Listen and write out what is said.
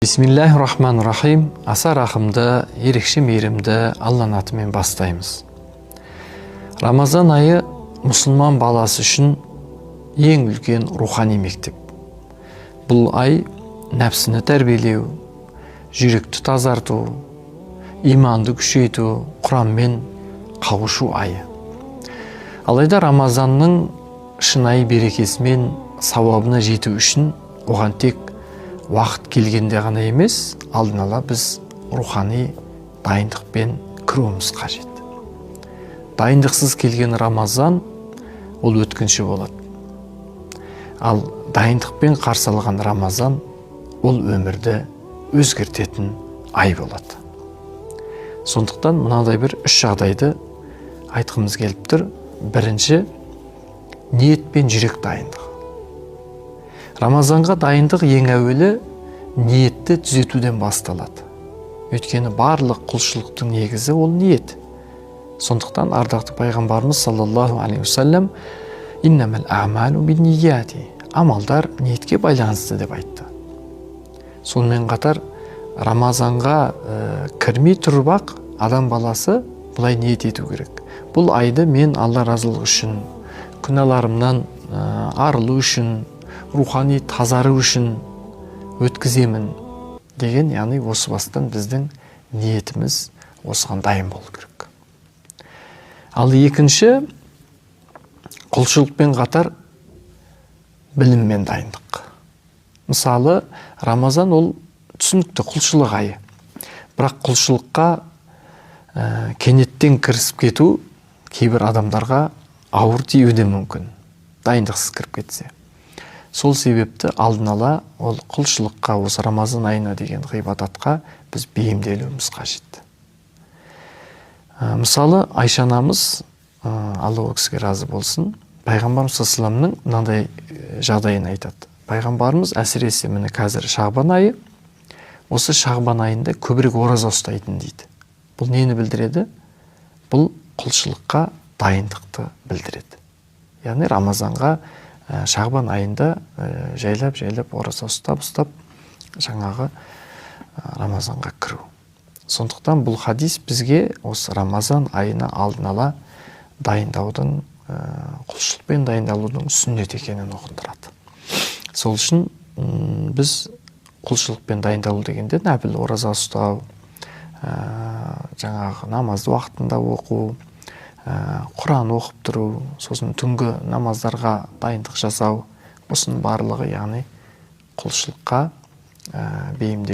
Бисмиллахир-рахманир-рахим. Аса рахымды, ерекше мейірімді Алланың атымен бастаймыз. Рамазан айы мұсылман баласы үшін ең үлкен рухани мектеп. Бұл ай нәпсіні тәрбиелеу, жүректі тазарту, иманды күшейту, Құранмен қауышу айы. Алайда Рамазанның шынайы берекесімен сауабына жету үшін оған тек уақыт келгенде ғана емес, алдын ала біз рухани дайындықпен кіруіміз қажет. Дайындықсыз келген Рамазан ол өткінші болады. Ал дайындықпен қарсы алған Рамазан ол өмірді өзгертетін ай болады. Сондықтан мынадай бір үш жағдайды айтқымыз келіп тұр. Бірінші, ниет пен жүрек дайындығы. Рамазанға дайындық ең әуелі ниетті түзетуден басталады. Өйткені барлық құлшылықтың негізі ол ниет. Сондықтан ардақты пайғамбарымыз саллаллаху алейхи вассалам «Иннамал аъмалу биннияти» амалдар ниетке байланысты деп айтты. Сонымен қатар Рамазанға кірмей тұрып адам баласы бұлай ниет ету керек. Бұл айды мен Алла разылығы үшін, күнәларымнан арылу үшін, рухани тазару үшін өткіземін деген, яғни осы бастан біздің ниетіміз осыған дайын болу керек. Ал екінші, құлшылықпен қатар біліммен дайындық. Мысалы, Рамазан ол түсінікті құлшылық айы. Бірақ құлшылыққа кенеттен кірісіп кету кейбір адамдарға ауыр тиюі де мүмкін, дайындықсыз кіріп кетсе. Сол себепті алдын ала ол құлшылыққа, осы Рамазан айына деген ғибадатқа біз бейімделуіміз қажет. Мысалы, Айша анамыз, Алла ол кісіге разы болсын, пайғамбарымыз саллаллаху мынандай жағдайын айтады. Пайғамбарымыз әсіресе міне қазір Шағбан айы, осы Шағбан айында көбірек ораза ұстайтын дейді. Бұл нені білдіреді? Бұл құлшылыққа дайындықты білдіреді. Яғни Рамазанға Шағбан айында жайлап ораза ұстап жаңағы Рамазанға кіру. Сондықтан бұл хадис бізге осы Рамазан айына алдын ала дайындаудың, құлшылықпен дайындалудың сүннет екенін ұғындырады. Сол үшін біз құлшылықпен дайындалу дегенде нәпіл ораза ұстау, жаңағы намазды уақытында оқу, Құран оқып тұру, сосын түнгі намаздарға дайындық жасау, осының барлығы яғни құлшылыққа бейімделу.